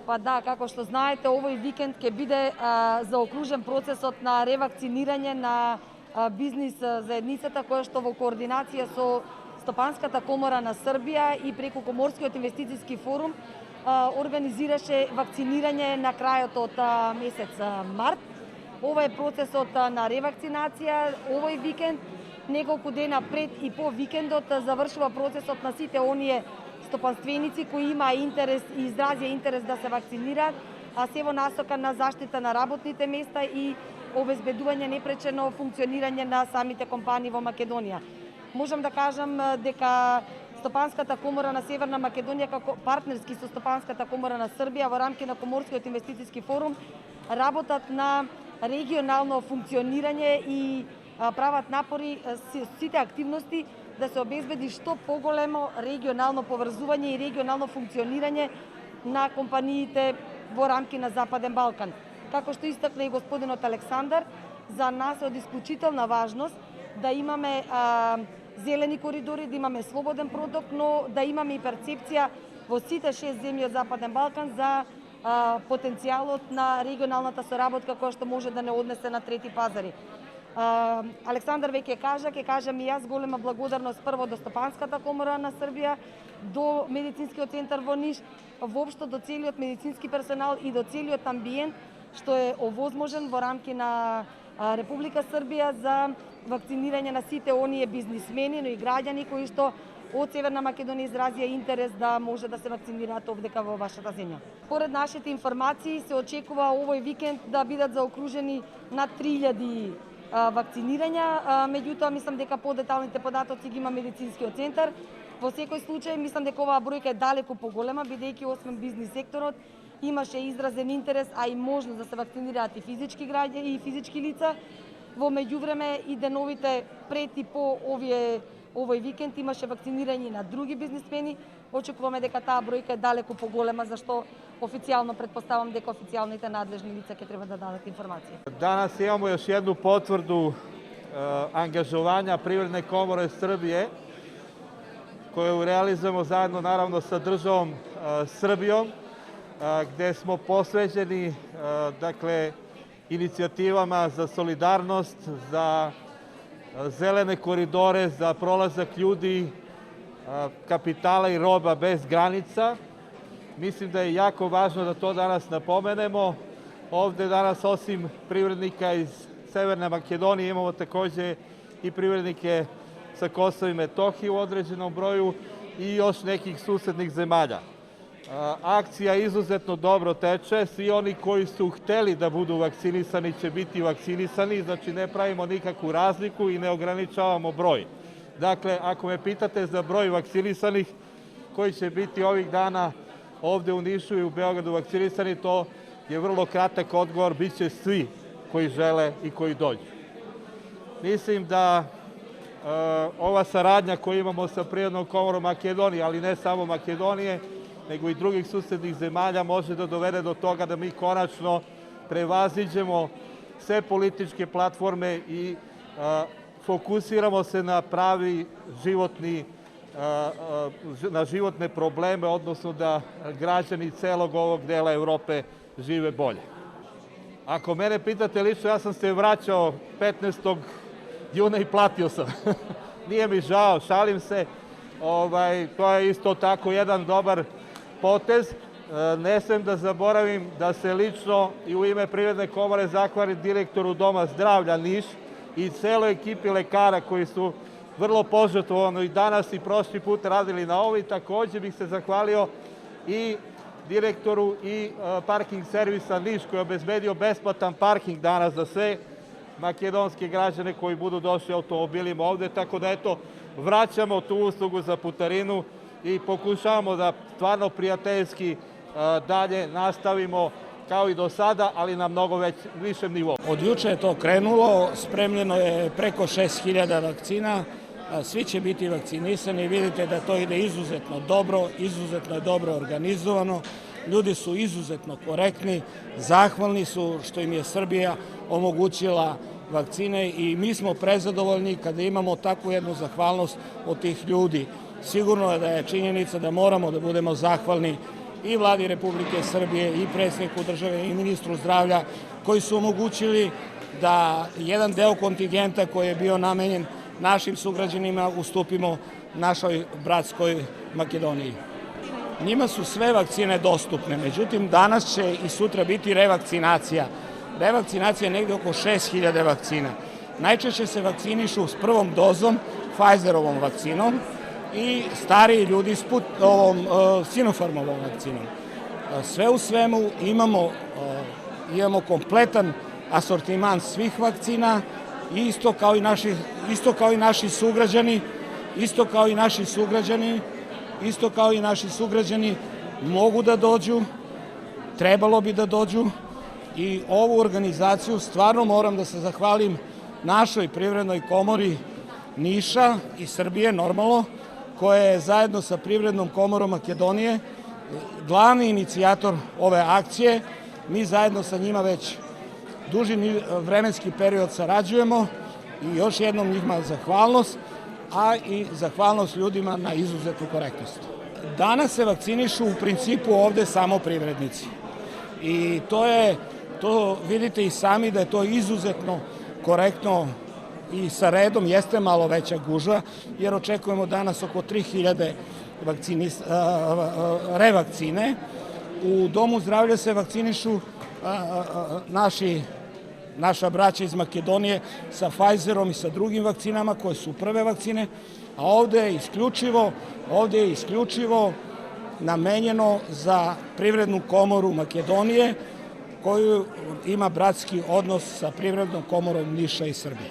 Pa da, како што знаете, овој викенд ќе биде заокружен процесот на ревакцинирање на бизнис заедницата, која што во координација со Стопанската комора на Србија и преку Коморскиот инвестицијски форум организираше вакцинирање на крајот од месец март. Ова е процесот на ревакцинација. Овој викенд, неколку дена пред и по викендот, завршува процесот на сите оние стопанственици кои имаа интерес и изразија интерес да се вакцинираат, а се во насока на заштита на работните места и обезбедување непречено функционирање на самите компании во Македонија. Можам да кажам дека Стопанската комора на Северна Македонија, како партнерски со Стопанската комора на Србија во рамки на Коморскиот инвестицијски форум, работат на регионално функционирање и прават напори сите активности да се обезбеди што поголемо регионално поврзување и регионално функционирање на компаниите во рамки на Западен Балкан. Како што истакна и господинот Александар, за нас е од исклучителна важност да имаме зелени коридори, да имаме слободен проток, но да имаме и перцепција во сите 6 земји од Западен Балкан за потенцијалот на регионалната соработка која што може да не однесе на трети пазари. Александар веќе кажа, ќе кажам и јас, голема благодарност прво до Стопанската комора на Србија, до медицинскиот центар во Ниш, воопшто до целиот медицински персонал и до целиот амбиент што е овозможен во рамки на Република Србија за вакцинирање на сите оние бизнисмени, но и граѓани кои што од Северна Македонија изразија интерес да може да се вакцинираат овдека во вашата земја. Поред нашите информации се очекува овој викенд да бидат заокружени над 3000 вакцинирања, меѓутоа мислам дека подеталните податоци ги има медицинскиот центар. Во секој случај мислам дека оваа бројка е далеку поголема, бидејќи освен бизнис секторот имаше изразен интерес, а и можност да се вакцинираат и физички граѓани и физички лица. Во меѓувреме и деновите пред и по овој викенд имаше вакцинирање на други бизнисмени. Очекуваме дека таа бројка е далеку поголема, зашто официјално претпоставам дека официјалните надлежни лица ќе треба да дадат информација. Danas imamo još jednu potvrdu angažovanja Privredne komore Srbije koju realizujemo zajedno naravno sa državom Srbijom, gde smo posvećeni inicijativama za solidarnost, za zelene koridore, za prolazak ljudi, kapitala i roba bez granica. Mislim da je jako važno da to danas napomenemo. Ovde danas osim privrednika iz Severne Makedonije imamo takođe i privrednike sa Kosova i Metohije u određenom broju i još nekih susednih zemalja. Akcija izuzetno dobro teče, svi oni koji su hteli da budu vakcinisani će biti vakcinisani, znači ne pravimo nikakvu razliku i ne ograničavamo broj. Dakle, ako me pitate za broj vakcinisanih koji će biti ovih dana ovde u Nišu i u Beogradu vakcinisani, to je vrlo kratak odgovor, bit će svi koji žele i koji dođu. Mislim da ova saradnja koju imamo sa Privrednom komorom Makedonije, ali ne samo Makedonije, nego i drugih susednih zemalja, može da dovede do toga da mi konačno prevaziđemo sve političke platforme i fokusiramo se na pravi na životne probleme, odnosno da građani celog ovog dela Evrope žive bolje. Ako mene pitate lično, ja sam se vraćao 15. juna i platio sam. Nije mi žao, šalim se. To je isto tako jedan dobar potez. Ne smem da zaboravim da se lično i u ime Privredne komore zahvalim direktoru Doma zdravlja Niš i celoj ekipi lekara koji su vrlo požrtvovano i danas i prošli put radili na ovo. I takođe bih se zahvalio i direktoru i parking servisa Niš koji je obezbedio besplatan parking danas za sve makedonske građane koji budu došli automobilima ovde. Tako da eto, vraćamo tu uslugu za putarinu i pokušavamo da stvarno prijateljski dalje nastavimo kao i do sada, ali na mnogo višem nivou. Od juče je to krenulo, spremljeno je preko 6000 vakcina, svi će biti vakcinisani, vidite da to ide izuzetno je dobro organizovano, ljudi su izuzetno korektni, zahvalni su što im je Srbija omogućila vakcine i mi smo prezadovoljni kada imamo takvu jednu zahvalnost od tih ljudi. Sigurno je da je činjenica da moramo da budemo zahvalni i Vladi Republike Srbije i predsjedniku države i ministru zdravlja koji su omogućili da jedan deo kontingenta koji je bio namenjen našim sugrađanima ustupimo našoj bratskoj Makedoniji. Njima su sve vakcine dostupne, međutim danas će i sutra biti revakcinacija. Revakcinacija je negde oko 6000 vakcina. Najčešće se vakcinišu s prvom dozom Pfizerovom vakcinom i stariji ljudi s Sinopharmovom vakcinom. Sve u svemu imamo kompletan asortiman svih vakcina, isto kao i naši sugrađani mogu da dođu, trebalo bi da dođu i ovu organizaciju stvarno moram da se zahvalim našoj Privrednoj komori Niša i Srbije, normalno, koja je zajedno sa Privrednom komorom Makedonije glavni inicijator ove akcije. Mi zajedno sa njima već duži vremenski period sarađujemo i još jednom njima zahvalnost, a i zahvalnost ljudima na izuzetnu korektnost. Danas se vakcinišu u principu ovde samo privrednici i to vidite i sami da je to izuzetno korektno i sa redom jeste malo veća gužva, jer očekujemo danas oko 3000 revakcine. U Domu zdravlja se vakcinišu naša braća iz Makedonije sa Pfizerom i sa drugim vakcinama koje su prve vakcine, a ovde je isključivo namenjeno za Privrednu komoru Makedonije koju ima bratski odnos sa Privrednom komorom Niša i Srbije.